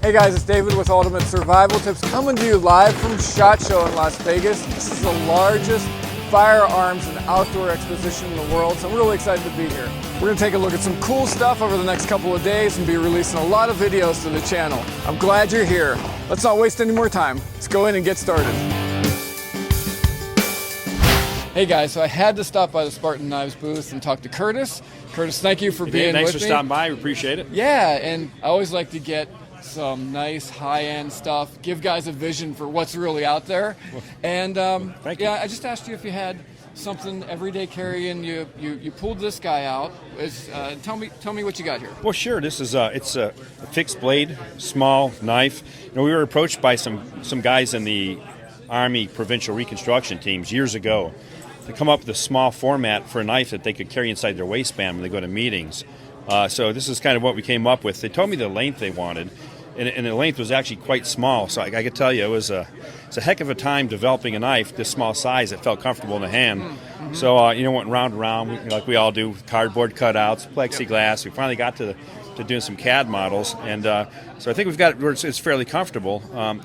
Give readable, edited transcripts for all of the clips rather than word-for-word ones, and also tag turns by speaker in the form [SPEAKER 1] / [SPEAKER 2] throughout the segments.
[SPEAKER 1] Hey guys, it's David with Ultimate Survival Tips coming to you live from SHOT Show in Las Vegas. This is the largest firearms and outdoor exposition in the world, so I'm really excited to be here. We're going to take a look at some cool stuff over the next couple of days and be releasing a lot of videos to the channel. I'm glad you're here. Let's not waste any more time. Let's go in and get started. Hey guys, so I had to stop by the Spartan Knives booth and talk to Curtis. Curtis, thank you for being with me.
[SPEAKER 2] Thanks for stopping by. We appreciate it.
[SPEAKER 1] Yeah, and I always like to get some nice high-end stuff, give guys a vision for what's really out there. And
[SPEAKER 2] Thank you.
[SPEAKER 1] yeah, I just asked you if you had something everyday carry, and you pulled this guy out. Tell me what you got here.
[SPEAKER 2] Well, sure. This is it's a fixed blade, small knife. You know, we were approached by some guys in the Army provincial reconstruction teams years ago to come up with a small format for a knife that they could carry inside their waistband when they go to meetings. So this is kind of what we came up with. They told me the length they wanted, and the length was actually quite small. So I could tell you it's a heck of a time developing a knife this small size that felt comfortable in the hand. Mm-hmm. So went round and round like we all do, with cardboard cutouts, plexiglass. We finally got to doing some CAD models, and so I think it's fairly comfortable.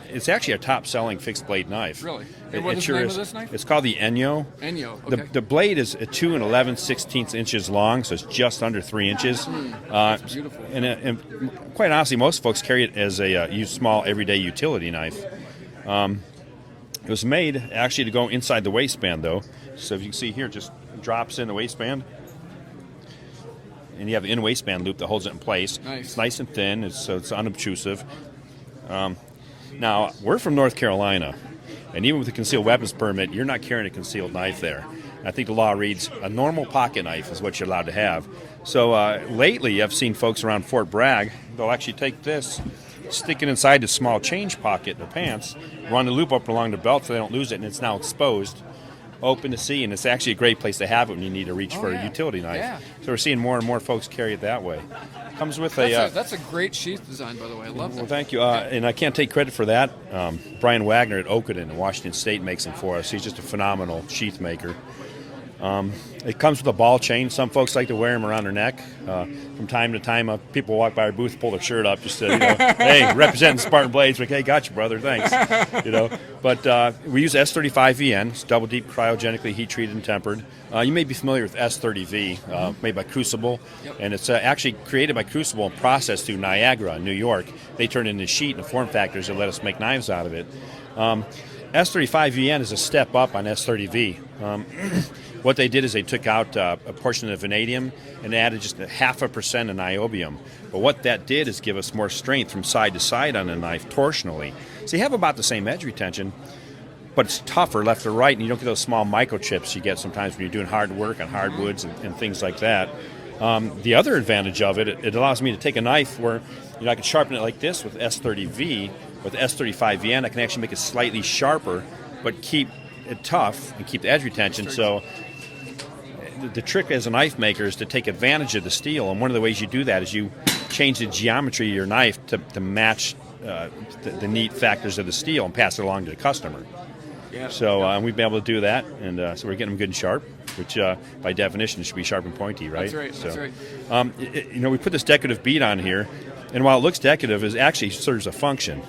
[SPEAKER 2] It's actually a top-selling fixed blade knife.
[SPEAKER 1] Really? And what is the name of this knife?
[SPEAKER 2] It's called the Enyo.
[SPEAKER 1] Enyo. Okay.
[SPEAKER 2] The blade is 2 11/16 inches long, so it's just under 3 inches.
[SPEAKER 1] That's beautiful.
[SPEAKER 2] And quite honestly, most folks carry it as a small everyday utility knife. It was made actually to go inside the waistband, though. So if you can see here, it just drops in the waistband. And you have the in-waistband loop that holds it in place.
[SPEAKER 1] Nice.
[SPEAKER 2] It's nice and thin, so it's unobtrusive. Now, we're from North Carolina, and even with a concealed weapons permit, you're not carrying a concealed knife there. I think the law reads a normal pocket knife is what you're allowed to have. So lately, I've seen folks around Fort Bragg, they'll actually take this, stick it inside the small change pocket in their pants, run the loop up along the belt so they don't lose it, and it's now exposed, open to see, and it's actually a great place to have it when you need to reach for a utility knife.
[SPEAKER 1] Yeah.
[SPEAKER 2] So we're seeing more and more folks carry it that way. Comes with
[SPEAKER 1] that's a great sheath design, by the way. I love that.
[SPEAKER 2] Well, thank you. And I can't take credit for that. Brian Wagner at Oakwood in Washington State makes them for us. He's just a phenomenal sheath maker. It comes with a ball chain. Some folks like to wear them around their neck. From time to time, people walk by our booth, pull their shirt up, just to, hey, representing Spartan Blades. Like, hey, got you, brother, thanks. But we use S35VN. It's double deep, cryogenically heat treated and tempered. You may be familiar with S30V, made by Crucible, and it's actually created by Crucible and processed through Niagara, New York. They turn it into sheet and form factors that let us make knives out of it. S35VN is a step up on S30V. What they did is they took out a portion of vanadium and added just 0.5% of niobium. But what that did is give us more strength from side to side on the knife torsionally. So you have about the same edge retention, but it's tougher left to right, and you don't get those small microchips you get sometimes when you're doing hard work on hardwoods and things like that. The other advantage of it allows me to take a knife where I can sharpen it like this with S30V. With S35VN, I can actually make it slightly sharper, but keep it tough and keep the edge retention. So the trick as a knife maker is to take advantage of the steel, and one of the ways you do that is you change the geometry of your knife to match the neat factors of the steel and pass it along to the customer.
[SPEAKER 1] Yeah.
[SPEAKER 2] So we've been able to do that, and so we're getting them good and sharp, which by definition should be sharp and pointy, right?
[SPEAKER 1] That's right.
[SPEAKER 2] We put this decorative bead on here, and while it looks decorative, it actually serves a function.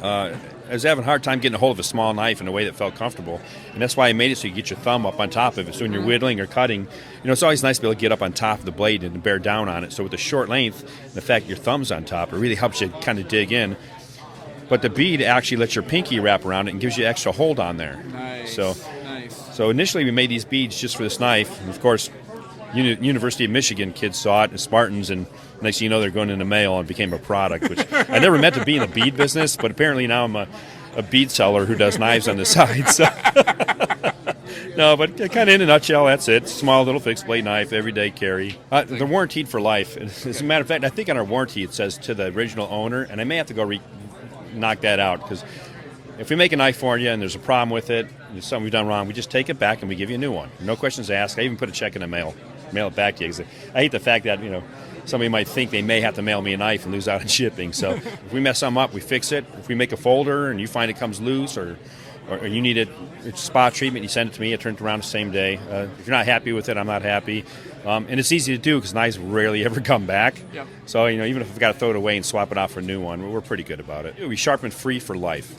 [SPEAKER 2] I was having a hard time getting a hold of a small knife in a way that felt comfortable, and that's why I made it so you get your thumb up on top of it. So when you're whittling or cutting, it's always nice to be able to get up on top of the blade and bear down on it. So with the short length, and the fact your thumb's on top, it really helps you kind of dig in. But the bead actually lets your pinky wrap around it and gives you extra hold on there.
[SPEAKER 1] Nice. Nice.
[SPEAKER 2] So initially we made these beads just for this knife, and of course, University of Michigan kids saw it, and Spartans, and next thing you know, they're going into mail and became a product, which I never meant to be in the bead business, but apparently now I'm a bead seller who does knives on the side. So. No, but kind of in a nutshell, that's it. Small little fixed blade knife, everyday carry. They're warranted for life. As a matter of fact, I think on our warranty it says to the original owner, and I may have to go knock that out, because if we make a knife for you and there's a problem with it, there's something we've done wrong, we just take it back and we give you a new one. No questions asked. I even put a check in the mail it back to you. 'Cause I hate the fact that, somebody might think they may have to mail me a knife and lose out on shipping. So if we mess something up, we fix it. If we make a folder and you find it comes loose or or you need it's spa treatment, you send it to me, I turn it around the same day. If you're not happy with it, I'm not happy. And it's easy to do because knives rarely ever come back.
[SPEAKER 1] Yep.
[SPEAKER 2] So, even if we've got to throw it away and swap it out for a new one, we're pretty good about it. We sharpen free for life.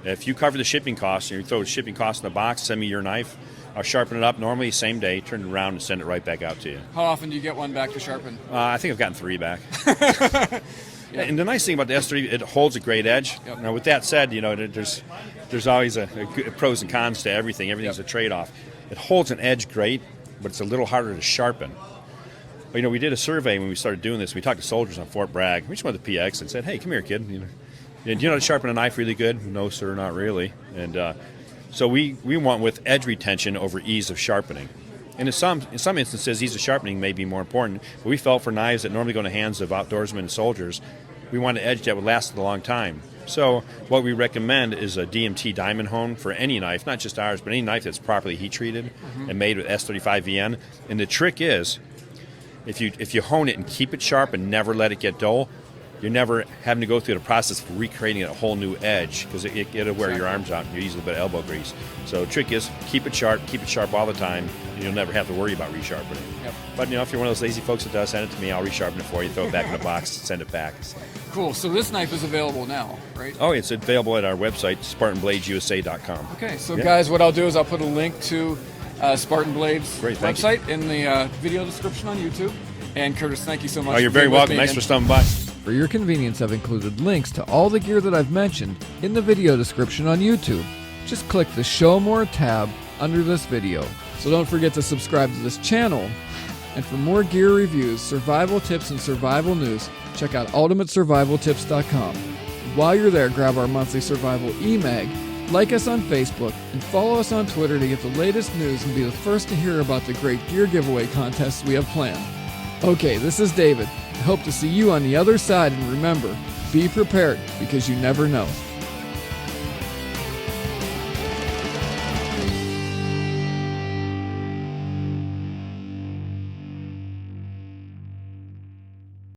[SPEAKER 2] If you cover the shipping costs and you throw the shipping costs in the box, send me your knife. I'll sharpen it up normally same day, turn it around, and send it right back out to you.
[SPEAKER 1] How often do you get one back to sharpen?
[SPEAKER 2] I think I've gotten 3 back. And the nice thing about the S30, it holds a great edge.
[SPEAKER 1] Yep.
[SPEAKER 2] Now, with that said, there's always a pros and cons to everything. Everything's a trade-off. It holds an edge great, but it's a little harder to sharpen. But, we did a survey when we started doing this. We talked to soldiers on Fort Bragg. We just went to PX and said, "Hey, come here, kid. Do you know how to sharpen a knife really good?" "No, sir, not really." And so we went with edge retention over ease of sharpening. And in some instances, ease of sharpening may be more important. But we felt for knives that normally go in the hands of outdoorsmen and soldiers, we wanted an edge that would last a long time. So what we recommend is a DMT diamond hone for any knife, not just ours, but any knife that's properly heat treated and made with S35VN. And the trick is, if you hone it and keep it sharp and never let it get dull, you're never having to go through the process of recreating a whole new edge, because it'll wear your arms out and you use a bit of elbow grease. So the trick is keep it sharp all the time, and you'll never have to worry about resharpening.
[SPEAKER 1] Yep.
[SPEAKER 2] But if you're one of those lazy folks that does, send it to me. I'll resharpen it for you, throw it back in the box, send it back.
[SPEAKER 1] Cool. So this knife is available now, right?
[SPEAKER 2] Oh, it's available at our website, SpartanBladesUSA.com.
[SPEAKER 1] Okay. So
[SPEAKER 2] Yeah.
[SPEAKER 1] guys, what I'll do is I'll put a link to Spartan Blades
[SPEAKER 2] Great, thank
[SPEAKER 1] website in the video description on YouTube. And Curtis, thank you so much.
[SPEAKER 2] Oh, you're
[SPEAKER 1] for
[SPEAKER 2] very
[SPEAKER 1] being with
[SPEAKER 2] welcome.
[SPEAKER 1] me
[SPEAKER 2] Nice
[SPEAKER 1] again.
[SPEAKER 2] for stopping by.
[SPEAKER 1] For your convenience, I've included links to all the gear that I've mentioned in the video description on YouTube. Just click the Show More tab under this video. So don't forget to subscribe to this channel. And for more gear reviews, survival tips, and survival news, check out ultimatesurvivaltips.com. While you're there, grab our monthly survival e-mag, like us on Facebook, and follow us on Twitter to get the latest news and be the first to hear about the great gear giveaway contests we have planned. Okay, this is David. I hope to see you on the other side, and remember, be prepared because you never know.